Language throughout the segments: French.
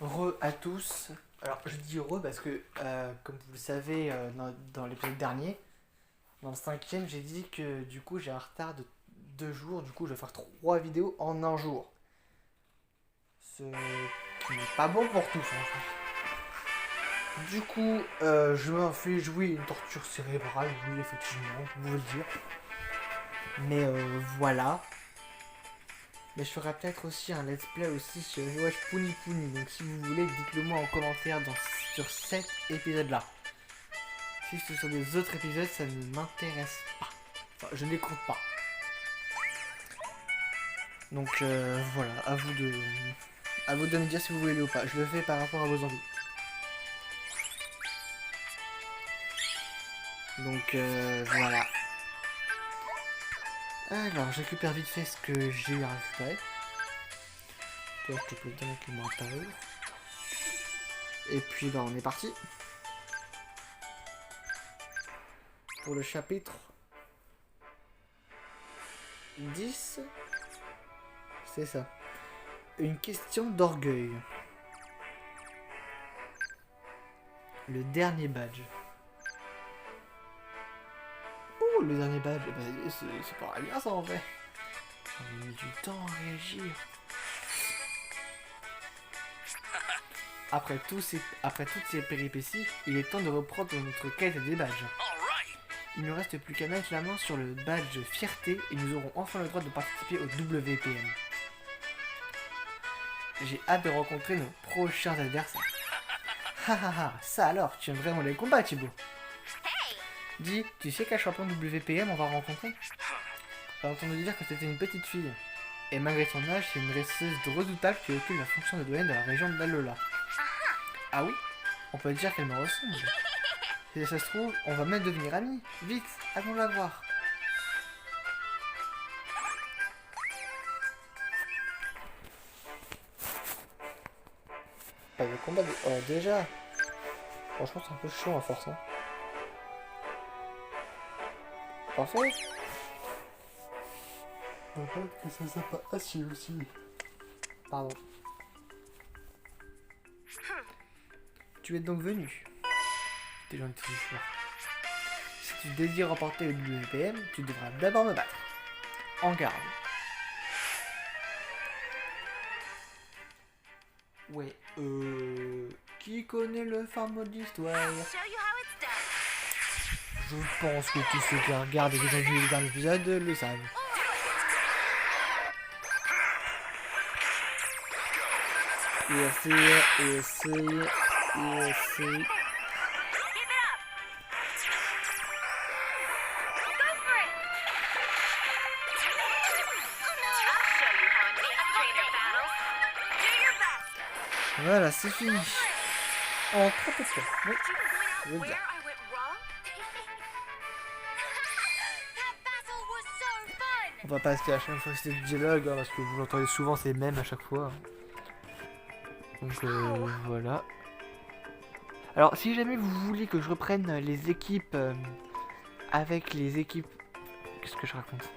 Re à tous. Alors je dis re parce que comme vous le savez dans l'épisode dernier, dans le cinquième, j'ai dit que du coup j'ai un retard de 2 jours, du coup je vais faire 3 vidéos en un jour. Ce qui n'est pas bon pour tous en fait. Du coup je me fais jouer une torture cérébrale, oui effectivement, vous pouvez le dire. Mais voilà. Mais je ferai peut-être aussi un let's play aussi sur Watch Puni Puni. Donc si vous voulez, dites-le moi en commentaire sur cet épisode là. Si c'est sur des autres épisodes, ça ne m'intéresse pas. Enfin, je ne les compte pas. Donc voilà, à vous de me dire si vous voulez ou pas. Je le fais par rapport à vos envies. Donc voilà. Alors, je récupère vite fait ce que j'ai à récupérer. Toi, je te peux donner que moi apparu. Et puis, bah, on est parti. Pour le chapitre 10. C'est ça. Une question d'orgueil. Le dernier badge. Oh, le dernier badge. Bah, c'est pas bien ça en fait. J'ai mis du temps à réagir. Après toutes ces péripéties, il est temps de reprendre notre quête des badges. Il ne reste plus qu'à mettre la main sur le badge fierté et nous aurons enfin le droit de participer au WPM. J'ai hâte de rencontrer nos prochains adversaires. Hahaha, ça alors, tu aimes vraiment les combats Thibaut. Dis, tu sais quel champion WPM on va rencontrer? J'ai entendu dire que c'était une petite fille. Et malgré son âge, c'est une dresseuse redoutable qui occupe la fonction de doyenne de la région d'Alola. Ah oui? On peut dire qu'elle me ressemble. Si ça se trouve, on va même devenir amis. Vite, allons la voir. Pas de combat de... Oh, déjà. Franchement, c'est un peu chaud à force. Hein. Parfait. Que ça soit pas assis aussi. Pardon. Tu es donc venu. T'es gentil ce soir. Si tu désires remporter le WPM, tu devras d'abord me battre. En garde. Ouais, qui connaît le fin mot d'histoire? Je pense que tous ceux qui regardent et qui ont vu les derniers épisodes le savent. ESC. Voilà, c'est fini. En très peu de temps. Oui, je veux dire. On va passer à chaque fois c'est du dialogue, hein, parce que vous l'entendez souvent, c'est même à chaque fois. Donc voilà. Alors, si jamais vous voulez que je reprenne les équipes avec les équipes... Qu'est-ce que je raconte?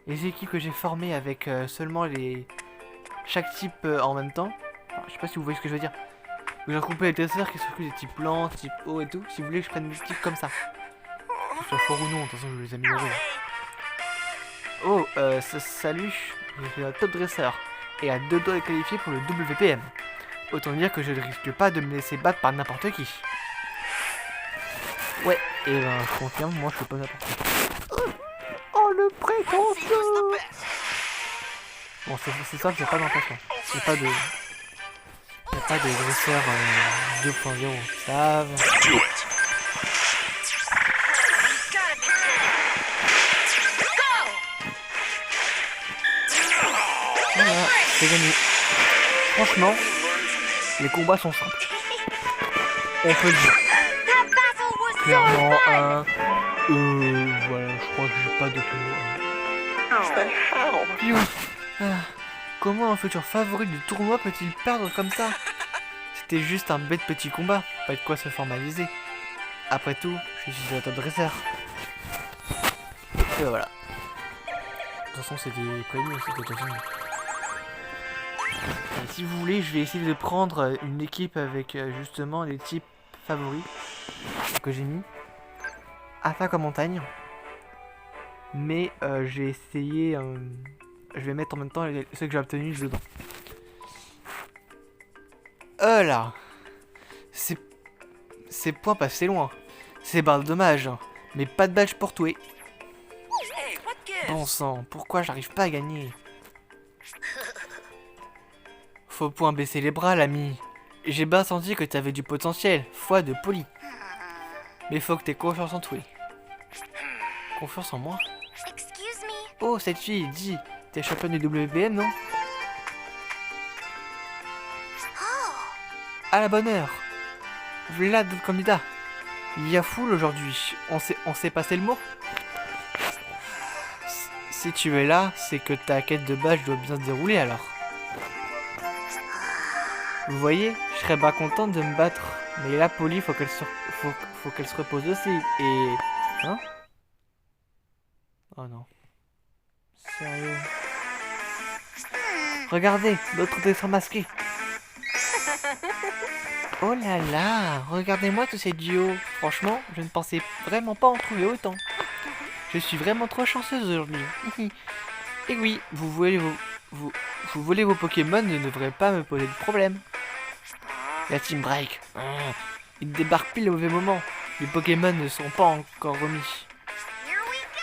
Les équipes que j'ai formées avec seulement chaque type en même temps. Alors, je sais pas si vous voyez ce que je veux dire. J'ai regroupé les dresseurs qui s'occupent des types lents, type haut et tout. Si vous voulez que je prenne des types comme ça. Que ce soit fort ou non, de toute façon je vais les améliorer. Oh, salut, je suis un top dresseur. Et à 2 doigts de qualifier pour le WPM. Autant dire que je ne risque pas de me laisser battre par n'importe qui. Ouais, et ben je confirme, moi je fais pas n'importe quoi. Oh le prétentieux! Bon c'est simple, j'ai pas d'impression. J'ai pas de... Y'a pas de dresseur 2.0, ça va. Voilà, c'est gagné. Franchement, les combats sont simples. On peut le dire. Clairement, voilà, je crois que j'ai pas de tournoi. Comment un futur favori du tournoi peut-il perdre comme ça? C'était juste un bête petit combat, pas de quoi se formaliser. Après tout, je suis un top dresseur. Et voilà. De toute façon, c'était prévu aussi de toute façon. si vous voulez, je vais essayer de prendre une équipe avec justement les types favoris que j'ai mis. Attaque en montagne. Mais je vais essayer... je vais mettre en même temps ceux que j'ai obtenus dedans. Là. C'est point passé loin. C'est barre de dommage. Mais pas de badge pour tuer. Bon sang, pourquoi j'arrive pas à gagner? Faut point baisser les bras, l'ami. J'ai bien senti que t'avais du potentiel, foi de poli. Mais faut que t'aies confiance en toi. Confiance en moi? Oh, cette fille, dis, t'es championne du WBM, non? À la bonne heure. Voilà d'autres candidats. Il y a foule aujourd'hui. On sait passer le mot? Si tu es là, c'est que ta quête de badge doit bien se dérouler alors. Vous voyez, je serais pas contente de me battre. Mais là, Polly, faut qu'elle se repose aussi. Et... Hein? Oh non. Sérieux? Regardez, d'autres dessins masqués. Oh là là, regardez-moi tous ces duos. Franchement, je ne pensais vraiment pas en trouver autant. Je suis vraiment trop chanceuse aujourd'hui. Et oui, vous volez vos Pokémon ne devrait pas me poser de problème. La Team Break. Il débarque pile au mauvais moment. Les Pokémon ne sont pas encore remis.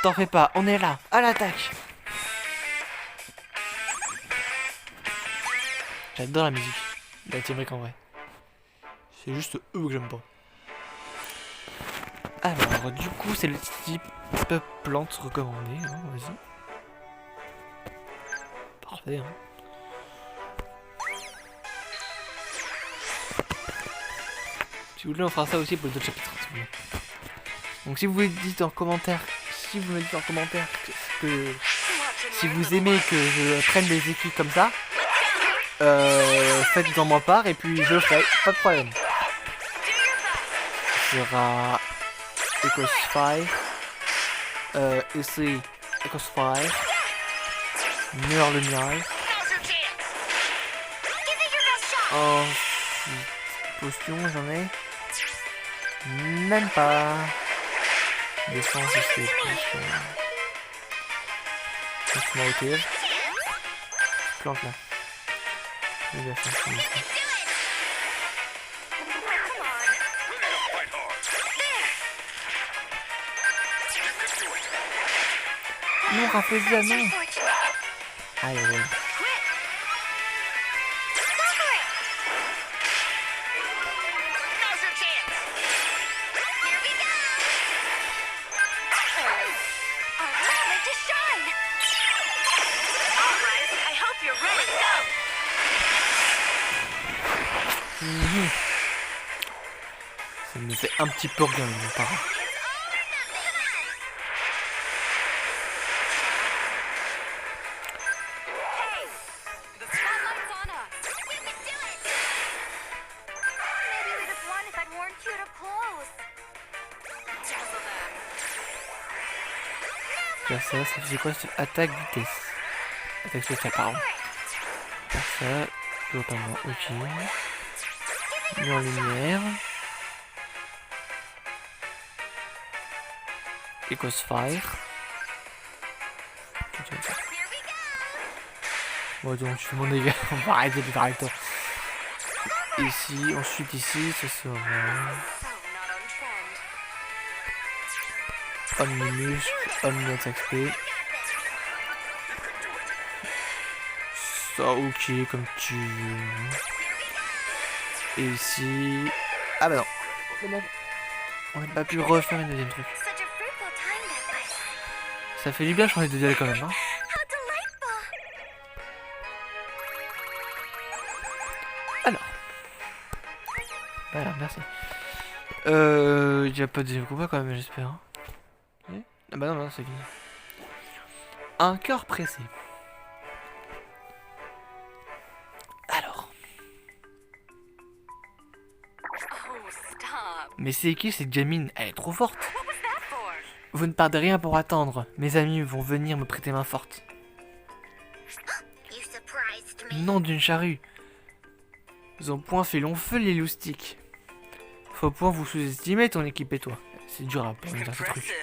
T'en fais pas, on est là, à l'attaque. J'adore la musique. La Team Break en vrai. C'est juste eux que j'aime pas. Alors, du coup, c'est le type plante recommandé. Hein, vas-y. Parfait. Hein. Si vous voulez, on fera ça aussi pour les autres chapitres. Si vous voulez. Donc, si vous me dites en commentaire, que si vous aimez que je prenne des équipes comme ça, faites-en moi part et puis je ferai, pas de problème. Ce sera Ecosfire, ici Ecosfire, Murlumiai, ensuite potion j'en ai, même pas, défense c'est plus, Motive, plante là, je vais faire ça. Non, Rafflesia, non. Aïe, aïe. Ça me fait un petit peu rien, mon parent. Ça faisait quoi? Attaque vitesse. Attaque spéciale, pardon. Faire ça, globalement, ok. Mis en lumière. Ecosfire. Bon, donc je fais mon dégât. On va arrêter de faire avec toi. Ici, ensuite ici, ce sera. Omnimuscle, Omni-Attaque SP. Ça, ok, comme tu veux. Et ici... Ah bah non. On n'a pas pu refaire une deuxième truc. Ça fait du bien de changer de dialogue quand même, hein. Alors. Voilà, merci. Il n'y a pas de deuxième combat quand même, j'espère. Hein. Ah bah non, c'est fini. Un cœur pressé. Alors. Mais c'est qui cette gamine? Elle est trop forte. Vous ne perdez rien pour attendre. Mes amis vont venir me prêter main forte. Nom d'une charrue. Ils ont point fait long feu les loustiques. Faut point vous sous-estimer ton équipe et toi. C'est dur à dire ce truc.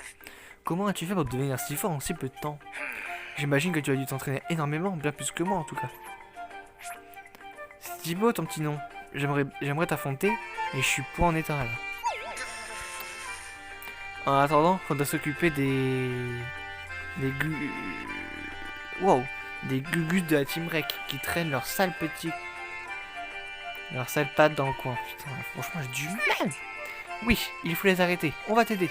Comment as-tu fait pour devenir si fort en si peu de temps? J'imagine que tu as dû t'entraîner énormément, bien plus que moi en tout cas. C'est si beau ton petit nom. J'aimerais t'affronter, mais je suis point en état là. En attendant, faudra s'occuper des wow, des gugus de la Team Rec qui traînent leurs sales pattes dans le coin. Putain, franchement, j'ai du mal. Oui, il faut les arrêter. On va t'aider.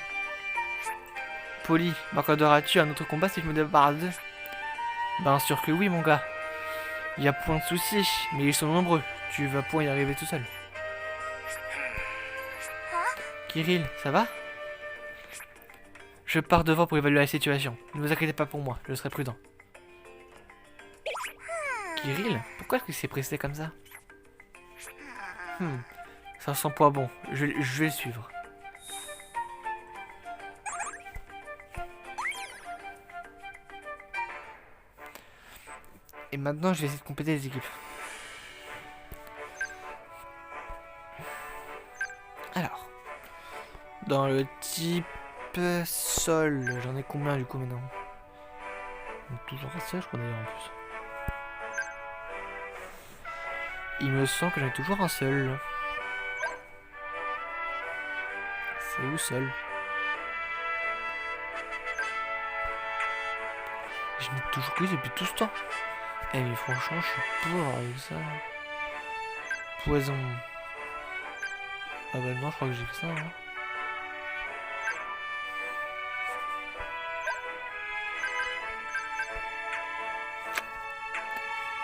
Polly, m'accorderas-tu un autre combat si je me débarrasse d'eux? Bien sûr que oui, mon gars. Y a point de soucis, mais ils sont nombreux. Tu vas point y arriver tout seul. Kirill, ça va? Je pars devant pour évaluer la situation. Ne vous inquiétez pas pour moi, je serai prudent. Kirill, pourquoi est-ce qu'il s'est pressé comme ça? Ça sent pas bon. Je vais le suivre. Et maintenant, je vais essayer de compléter les équipes. Alors, dans le type sol, j'en ai combien du coup maintenant? Toujours un seul, je crois d'ailleurs en plus. Il me semble que j'en ai toujours un seul. C'est où seul? Je n'ai toujours que depuis tout ce temps. Eh mais franchement, je suis pauvre avec ça. Poison. Ah bah non, je crois que j'ai que ça. Hein.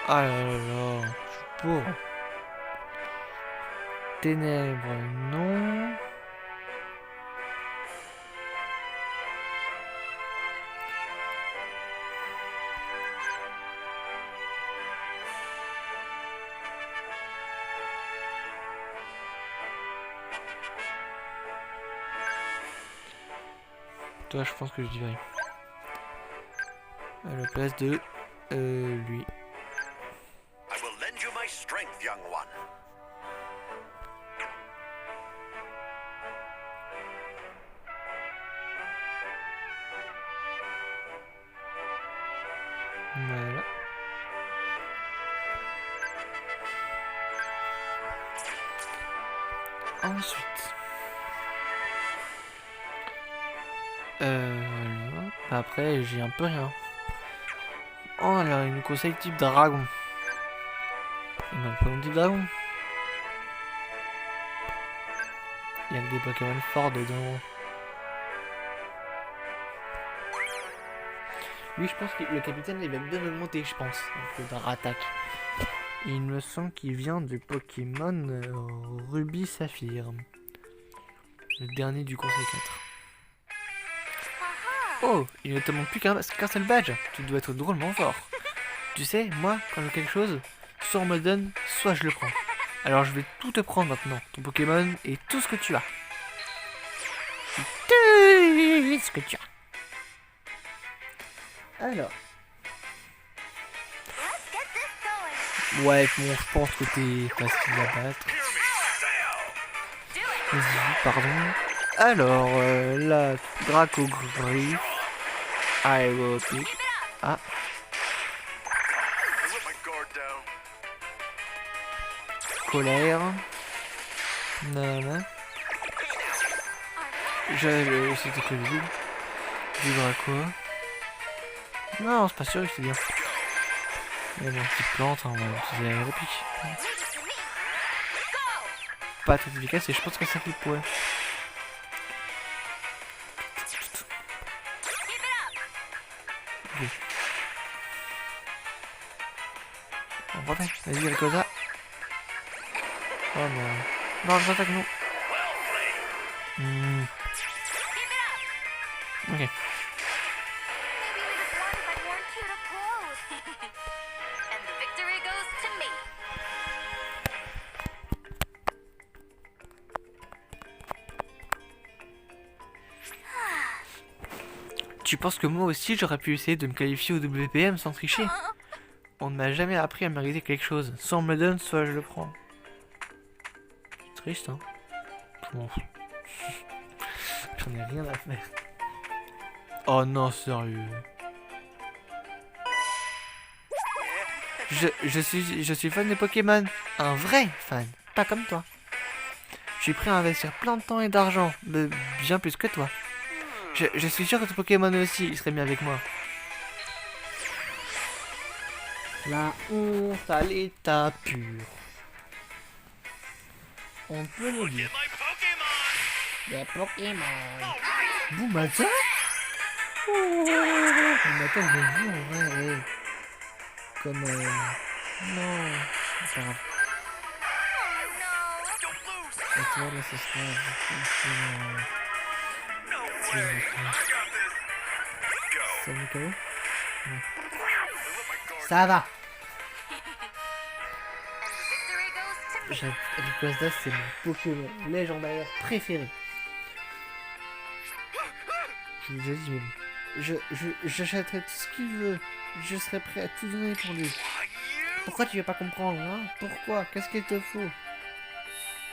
Ah là là là, je suis pauvre. Ténèbres, non. Toi, je pense que je dirais. À la place de lui. I will lend you my strength, young one. Voilà. Ensuite. Voilà. Après, j'ai un peu rien. Oh là, il nous conseille type dragon. Il m'a pas un type dragon. Il y a que des Pokémon forts dedans. Lui, je pense que le capitaine, il va bien augmenter, je pense. Donc, dans attaque. Il me semble qu'il vient du Pokémon Ruby Saphir. Le dernier du conseil 4. Oh, il ne te manque plus qu'un seul badge. Tu dois être drôlement fort. Tu sais, moi, quand j'ai quelque chose, soit on me donne, soit je le prends. Alors je vais tout te prendre maintenant. Ton Pokémon et tout ce que tu as. Tout ce que tu as. Alors. Ouais, bon, je pense que t'es facile à battre. Vas-y, pardon. Alors, la Dracogris. Aéropique. Ah. Colère. Nana. C'était prévisible. Du Draco. Non, c'est pas sûr, c'est bien. Il y a une petite plante, hein, c'est aéropique. Pas très efficace et je pense que ça clip, ouais. Okay. Bon, parfait. Vas-y, Rayquaza. Oh non. Non, j'attaque, non. Ok. Tu penses que moi aussi j'aurais pu essayer de me qualifier au WPM sans tricher? On ne m'a jamais appris à mériter quelque chose. Soit on me le donne, soit je le prends. triste, hein. Je m'en fous. J'en ai rien à faire. Oh non, sérieux. Je suis fan de Pokémon. Un vrai fan. Pas comme toi. Je suis prêt à investir plein de temps et d'argent. Mais bien plus que toi. Je suis sûr que ton Pokémon aussi, il serait bien avec moi. La honte à l'état pur. On peut le dire. Des Pokémon. Boumata. Oh, Boumata, je l'ai vu en vrai, ouais. Comme non, c'est pas grave. Et toi là ce sera c'est Nico. Ça va. Rayquaza c'est mon Pokémon légendaire préféré. Je vous ai dit même. J'achèterai tout ce qu'il veut. Je serai prêt à tout donner pour lui. Pourquoi tu veux pas comprendre, hein? Pourquoi? Qu'est-ce qu'il te faut?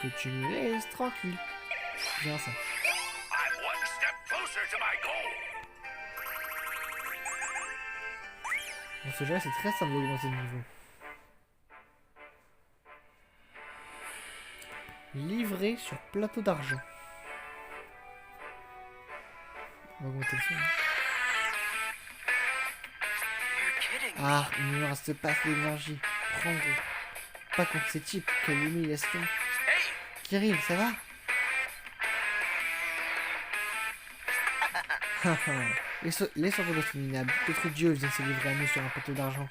Que tu me laisses tranquille. Bien ça. Bon, ce jeu c'est très simple d'augmenter le niveau. Livré sur plateau d'argent. On va augmenter le son. Ah, il ne me reste pas assez d'énergie. Prendre. Pas contre ces types. Quelle humiliation. Kirill, ça va? Les sortes de minables. D'autres dieux viennent se livrer à nous sur un plateau d'argent.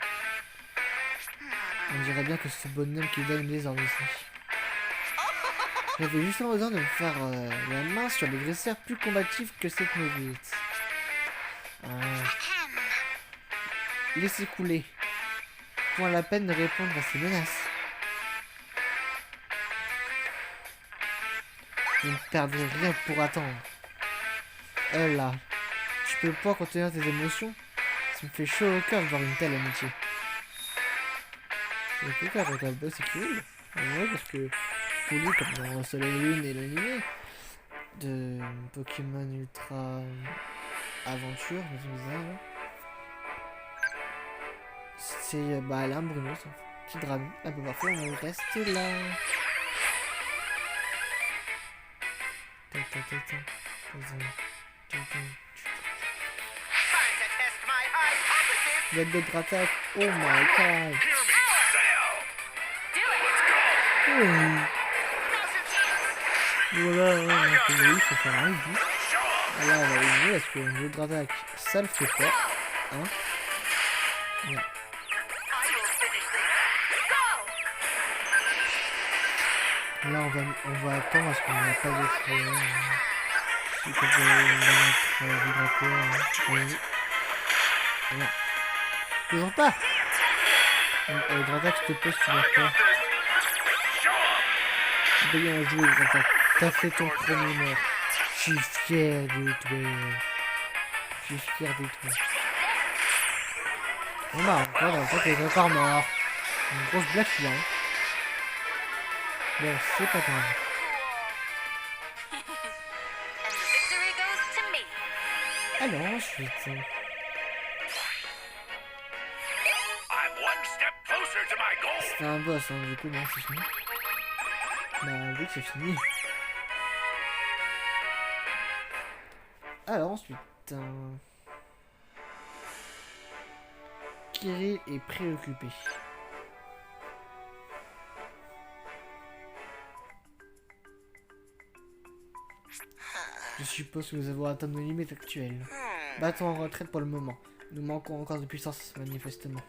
On dirait bien que c'est ce bonhomme qui donne les ordres ici. J'avais justement besoin de me faire la main sur des dresseurs plus combatifs que cette novice. Laissez couler. Point la peine de répondre à ces menaces. Je ne perdrai rien pour attendre. Là, tu peux pas contenir tes émotions? Ça me fait chaud au cœur de voir une telle amitié. C'est cool quand on boss, c'est cool. Ouais, parce que cool comme dans Soleil et Lune et l'animé de Pokémon Ultra Aventure, c'est bah là, Bruno, c'est un petit drame. Ah bah parfois on reste là. Let the attack. Oh my god. Voilà, on a fait ça fait rien du tout. Là on va éliminer parce que le autre attaque ça le fait pas. Hein? Non. Là on va attendre parce qu'on n'a pas d'autres vibrateur. Non. Toujours pas. Gratac, je te pose, tu vas faire. Bien joué, Gratac. T'as fait ton premier mort. Je suis fier de toi. Je suis fier de toi. On va encore, t'es encore mort. Une grosse blague là. Hein. Bon, c'est pas grave. Alors ensuite. C'est un boss, hein, du coup, non, c'est fini. Bah oui, c'est fini. Alors ensuite. Kirill est préoccupé. Je suppose que nous avons atteint nos limites actuelles. Battons en retraite pour le moment. Nous manquons encore de puissance, manifestement.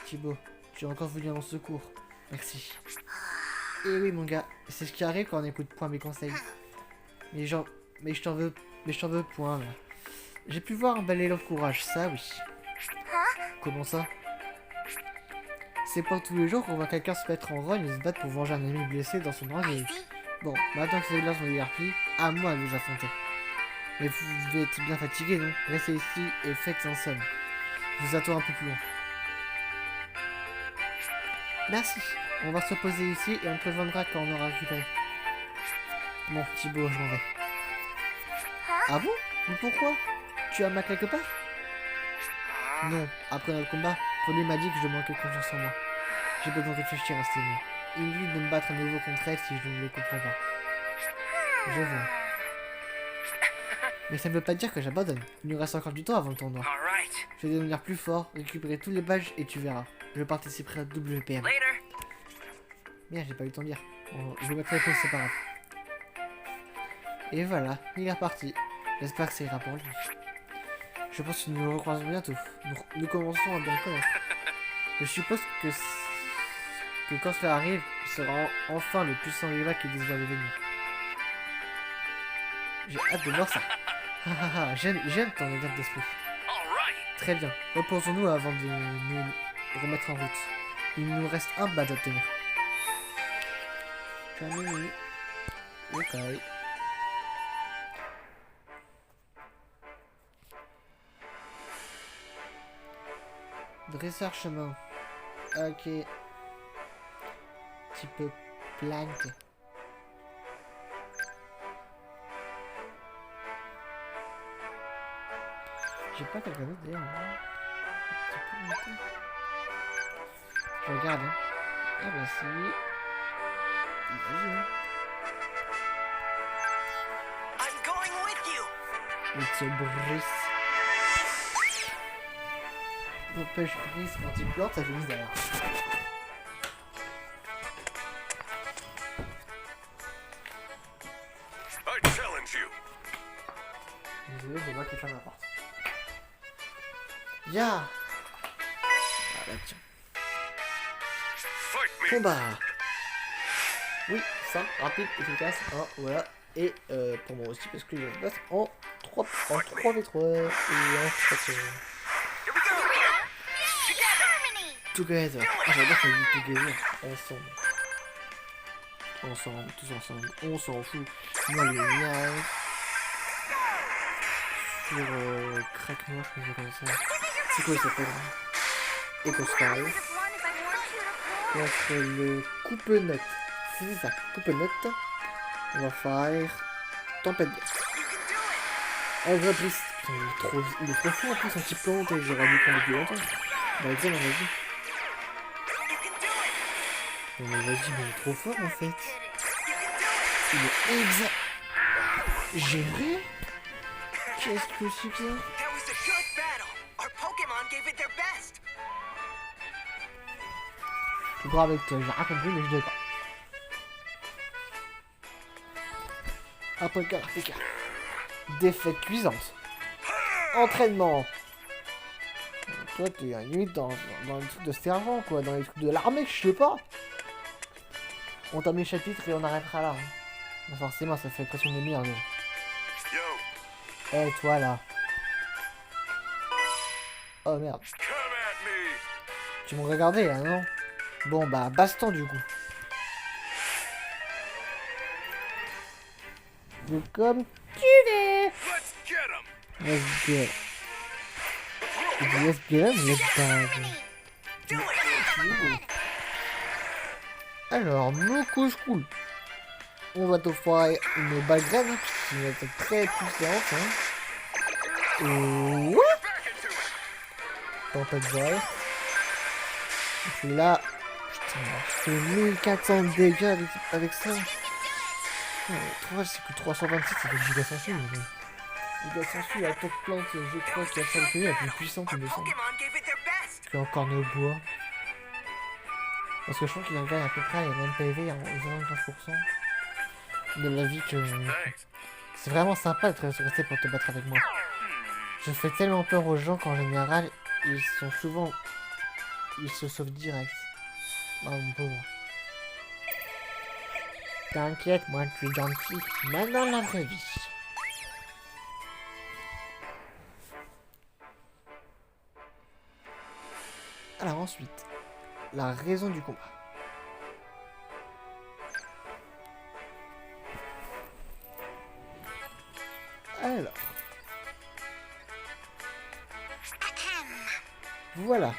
Thibaut, tu as encore voulu mon secours. Merci. Et oui, mon gars, c'est ce qui arrive quand on n'écoute point mes conseils. Mais je t'en veux point, là. J'ai pu voir un bel élan de courage, ça oui. Comment ça? C'est pas tous les jours qu'on voit quelqu'un se mettre en rogne et se battre pour venger un ami blessé dans son orgueil. Bon, maintenant que ces glaces sont dégarpis, à moi de vous affronter. Mais vous devez être bien fatigué, non? Restez ici et faites un somme. Je vous attends un peu plus loin. Merci. On va se poser ici et on te rejoindra quand on aura récupéré. Bon, Thibaut, je m'en vais. Ah bon? Mais pourquoi? Tu as mal quelque part? Non, après notre combat, Polly m'a dit que je manquais confiance en moi. J'ai besoin de réfléchir à ce moment. Il me dit de me battre à nouveau contre elle si je ne le comprends pas. Je vois. Mais ça ne veut pas dire que j'abandonne. Il nous reste encore du temps avant le tournoi. Je vais devenir plus fort, récupérer tous les badges et tu verras. Je participerai à WPM. Merde, j'ai pas eu le temps de lire. Bon, je vais mettre les pauses, c'est pas grave. Et voilà, il est reparti. J'espère que ça ira pour lui. Je pense que nous nous recroisons bientôt. Nous commençons à bien le connaître. Je suppose que quand cela arrive, il sera enfin le puissant rival qui désire devenir. J'ai hâte de voir ça. J'aime ton exemple d'esprit. Très bien, reposons-nous avant de nous remettre en route. Il nous reste un badge à obtenir. Terminé. Ok. Dresseur chemin. Ok. Type planque. J'ai pas quelqu'un d'autre d'ailleurs. Je regarde. Hein. Ah bah si. Vas-y. Hein. I'm going with you. It's a Brice. N'empêche Brice quand il plante, ça fait bizarre. I challenge you. Désolé, c'est moi qui ferme la porte. Ya! Ah bah tiens. Fight me. Combat! Oui, simple, rapide, efficace, hein, voilà. Et pour moi aussi, parce que je passe en 3v3 et en 3 Here we go. Together. Ah, j'adore qu'on dit together. Ensemble. Ensemble, tous ensemble. On s'en fout. Moi, les liens. Sur Crack Noir, je crois comme ça. C'est quoi il s'appelle? Eco-Style. Et on fait le coupe-note. C'est ça, coupe-note. On va faire tempête de glace. En vrai, plus, il est trop fou en plus, un petit plante et j'aurais dû prendre depuis longtemps. Bah, tiens, vas-y. Non, mais vas-y, mais il est trop fort en fait. Il est exact. Géré? Qu'est-ce que c'est que ça? That was a good battle. Our Pokémon gave it their best. Je suis grave avec toi, j'ai rien compris, mais je dis pas. Après APK. Défaite cuisante. Entraînement. Toi, t'es limite dans les trucs de sergent, quoi, dans les trucs de l'armée, je sais pas. On termine le chapitre et on arrêtera là. Hein. Mais forcément, ça fait presque une demi-heure déjà. Yo, Eh, toi là. Oh merde. come at me. Tu m'as regardé là, non? Bon, bah, baston du coup. De comme tu veux. Let's get him. Let's get. Il dit let's get him, let's Do it. die. Alors, nos couches cool. On va t'offrir une bagrène, hein, qui va être très puissante. Hein. Et ouais. Tempête vert. Et puis là, putain, je fais 1400 de dégâts avec ça. C'est que 326, c'est que giga sensu. Giga sensu, la top plante, je crois qu'il y a celle qui est la plus puissante, il me semble. Pokémon gave it their best. Puis encore nos bois. Parce que je crois qu'il en gagne à peu près les mêmes PV en 25% de la vie que... Thanks. C'est vraiment sympa d'être resté pour te battre avec moi. Je fais tellement peur aux gens qu'en général, ils sont souvent... Ils se sauvent direct. Oh mon pauvre. T'inquiète, moi je suis gentil, même dans la vraie vie. Alors ensuite, la raison du combat. Alors. Voilà.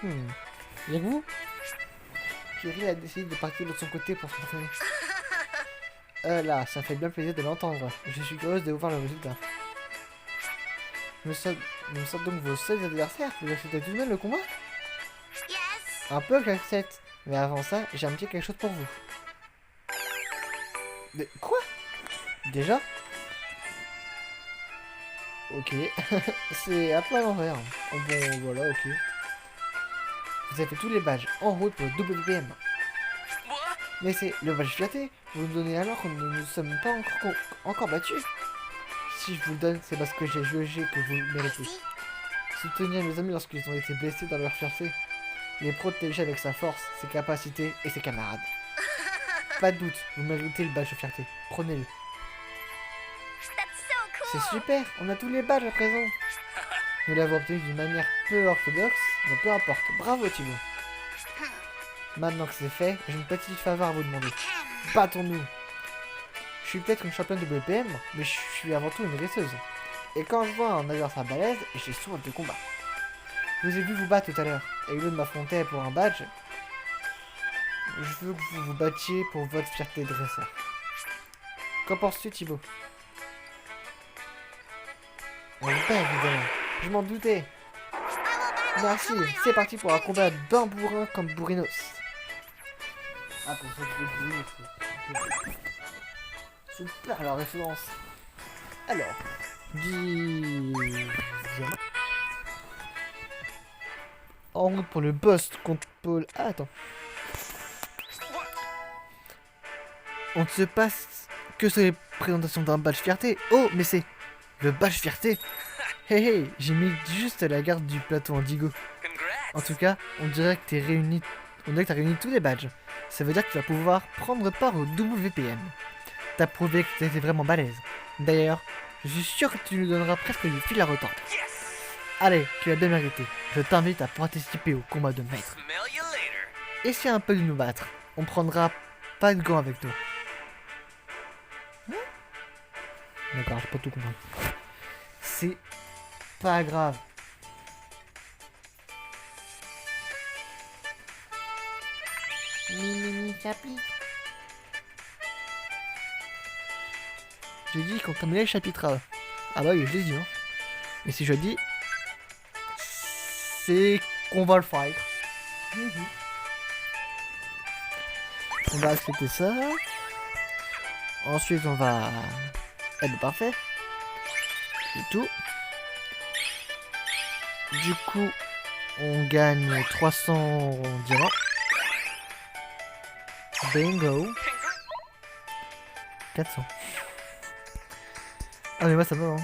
Y'a que vous? Kirill a décidé de partir de son côté pour s'entraîner. Là, ça fait bien plaisir de l'entendre. Je suis curieuse de voir le résultat. Nous sommes donc vos seuls adversaires. Vous acceptez tout de même le combat? Yes. Un peu, j'accepte. Mais avant ça, j'ai un petit quelque chose pour vous. Mais quoi? Déjà? Ok. C'est un peu à l'envers. Bon, voilà, ok. Vous avez tous les badges en route pour le WPM. What? Mais c'est le badge fierté. Vous nous donnez alors que nous ne sommes pas encore battus. Si je vous le donne, c'est parce que j'ai jugé que vous le méritez. See? Soutenir mes amis lorsqu'ils ont été blessés dans leur fierté. Les protéger avec sa force, ses capacités et ses camarades. Pas de doute, vous méritez le badge de fierté. Prenez-le. That's so cool. C'est super, on a tous les badges à présent. Nous l'avons obtenu d'une manière peu orthodoxe, mais peu importe. Bravo Thibaut. Maintenant que c'est fait, j'ai une petite faveur à vous demander. Battons-nous. Je suis peut-être une championne WPM, mais je suis avant tout une dresseuse. Et quand je vois un adversaire balèze, j'ai soif de combat. Je vous ai vu vous battre tout à l'heure, et au lieu de m'affronter pour un badge, je veux que vous vous battiez pour votre fierté de dresseur. Qu'en penses-tu Thibaut? On le perd évidemment, je m'en doutais. Merci, c'est parti pour un combat d'un bourrin comme Bourrinos. Ah, pour ça que Bourrinos. Super la référence. Alors, en route pour le boss contre Paul. Ah, attends. On ne se passe que sur les présentations d'un badge fierté. Oh, mais c'est le badge fierté. Hé hé, j'ai mis juste la garde du plateau Indigo. En tout cas, on dirait que t'as réuni tous les badges. Ça veut dire que tu vas pouvoir prendre part au WPM. T'as prouvé que t'étais vraiment balèze. D'ailleurs, je suis sûr que tu nous donneras presque du fil à retordre. Allez, tu l'as bien mérité. Je t'invite à participer au combat de maître. Smell you later. Essaye un peu de nous battre. On prendra pas de gants avec nous. D'accord, j'ai pas tout compris. C'est pas grave. Mini chapitre. J'ai dit qu'on terminait le chapitre. Ah bah oui, je l'ai dit. Hein. Mais si je dis, c'est qu'on va le faire. On va accepter ça. Ensuite, on va être parfait. C'est tout. Du coup, on gagne 300 diamants. Bingo. 400. Ah mais moi ça va hein.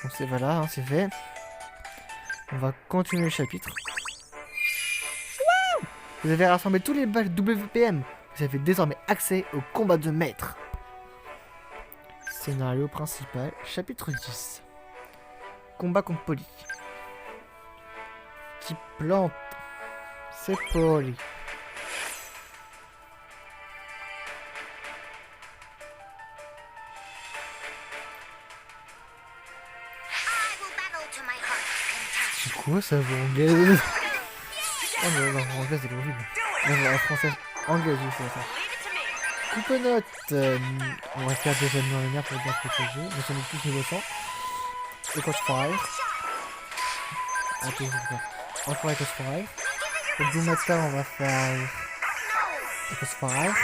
Bon c'est voilà, hein, c'est fait. On va continuer le chapitre. Wouh! Vous avez rassemblé tous les badges WPM. Vous avez désormais accès au combat de maître. Scénario principal, chapitre 10. Combat contre Polly. Qui plante. C'est Polly. I will battle to my heart's content. C'est quoi ça, vous anglaise? Oh mais non, en anglais c'est horrible. Non, en français, anglaise, oui, c'est ça. Couponote, on va faire des ennemis en lumière pour bien se protéger. Nous sommes tous niveau 100. Echoes Fire. Attends, je vais faire. Encore Echoes Fire. Pour Blue Matter, on va faire Echoes Fire.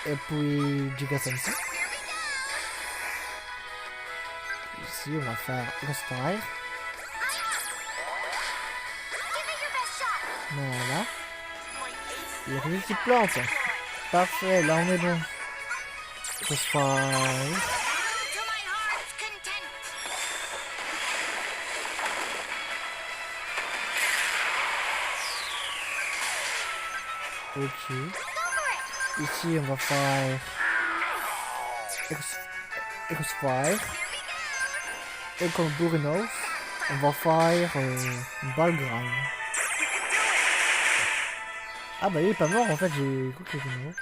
Et puis Giga Samson. Ici, on va faire Echoes Fire. Voilà. Il y a rien qui plante. Parfait, là on est bon. Echoes Fire. To my heart's content. Ok. Ici, on va faire Echoes Fire. Et comme Bourrinos, on va faire Balgrind. Ah bah il est pas mort en fait, j'ai cru qu'il était mort.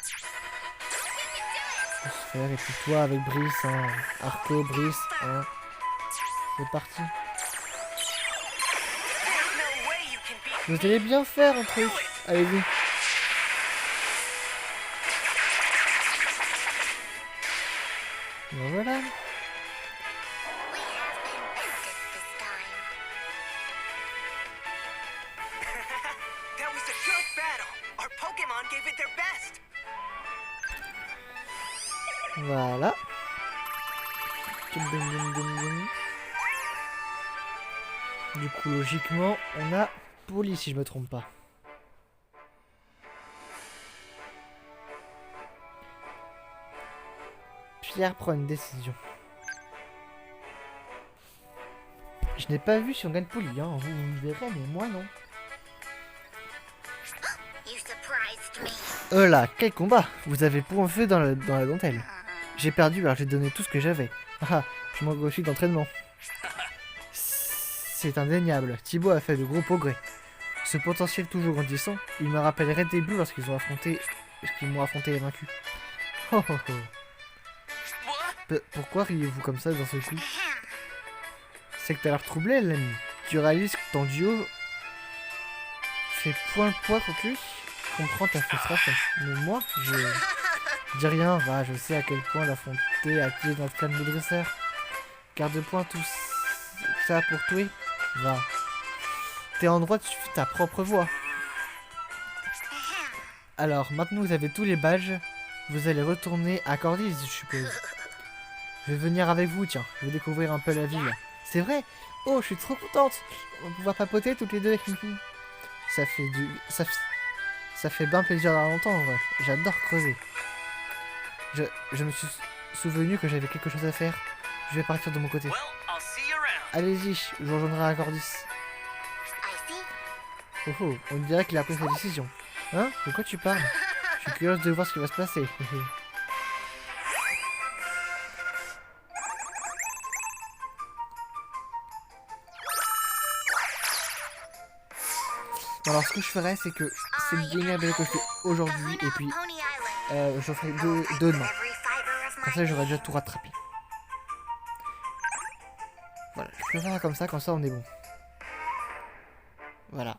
On va se faire, et puis toi avec Brice, hein. Arco, Brice, hein. c'est parti. There's no way you can beat Vous allez bien faire un truc. Allez-y. Ben voilà. We have been bested this time. That was a good battle. Our Pokemon gave it their best. Voilà. Dum, dum, dum, dum, dum. Du coup, logiquement, on a Poli, si je me trompe pas. Pierre prend une décision. Je n'ai pas vu si on gagne Poli, hein. Vous me verrez, mais moi non. You surprised me. Oh là, quel combat! Vous avez pour un feu dans la dentelle. J'ai perdu alors j'ai donné tout ce que j'avais. Ah, je manque aussi d'entraînement. C'est indéniable, Thibaut a fait de gros progrès. Ce potentiel toujours grandissant, il me rappelle Red et Blue lorsqu'ils m'ont affronté et vaincu. Oh oh oh. Pourquoi riez-vous comme ça dans ce coup? C'est que t'as l'air troublé, l'ami. Tu réalises que ton duo fait point le poids contre lui? Je comprends ta frustration. Mais moi, je dis rien, va, je sais à quel point l'affronter a activé notre flamme de dresseur. Garde-point tout ça pour tuer. Va. T'es en droit de suivre ta propre voie. Alors, maintenant vous avez tous les badges, vous allez retourner à Cordis, je suppose. Je vais venir avec vous, tiens. Je vais découvrir un peu la ville. C'est vrai? Oh, je suis trop contente. On va pouvoir papoter toutes les deux. Ça fait bien plaisir à l'entendre. J'adore creuser. Je me suis souvenu que j'avais quelque chose à faire. Je vais partir de mon côté. Well, I'll see you around. Allez-y, je vous rejoindrai à Cordis. I see. Oh oh, on dirait qu'il a pris sa décision. Hein? De quoi tu parles? Je suis curieuse de voir ce qui va se passer. Alors ce que je ferais, c'est que c'est le dernier BD que je fais aujourd'hui et puis Pony Island. je ferai deux demain. Every fiber of Comme my ça j'aurai déjà tout rattrapé. Voilà, je peux faire comme ça on est bon. Voilà.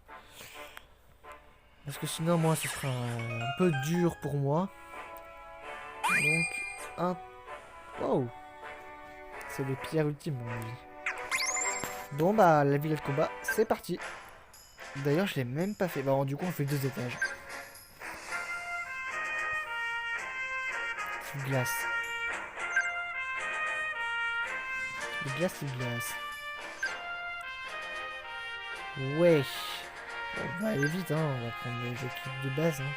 Parce que sinon moi ce sera un peu dur pour moi. Donc un... Wow. C'est les pierres ultimes à mon avis. Bon bah la ville de combat, c'est parti. D'ailleurs je l'ai même pas fait. Bon du coup on fait 2 étages. C'est glace. C'est glace, c'est glace. Ouais. On va aller vite, hein. On va prendre les équipes de base. Hein.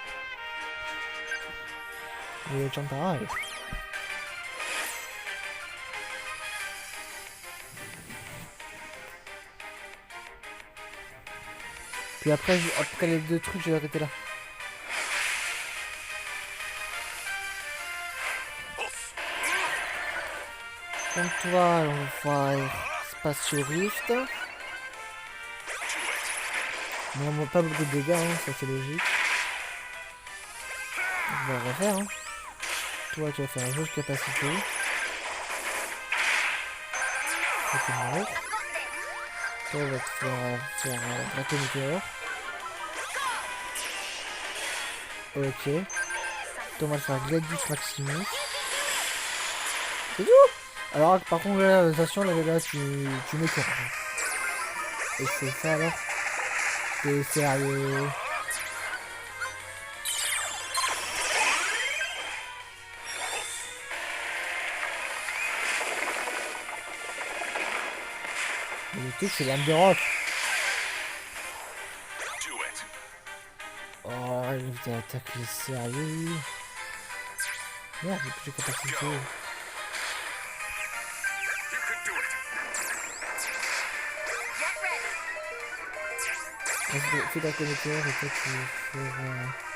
Et Chantara, allez. Puis après les 2 trucs, je vais arrêter là. Contre toi, on va faire Spatio Rift. Non, pas beaucoup de dégâts, hein, ça c'est logique. On va refaire. Hein. Toi, tu vas faire un jeu de capacité. Ok, mort. Toi, on va te faire Draco Météore. Ok. Toi, on va te faire Gladius Maximus. C'est tout. Alors, par contre, là, attention, là, tu m'écoutes. Et c'est ça alors. T'es sérieux? Le truc c'est l'âme de rock. Do it. Oh, il attaque les sérieux. Merde, j'ai plus de capacité. You can do it. Get ready. Vas-y, fais ta connecteur et toi tu feras...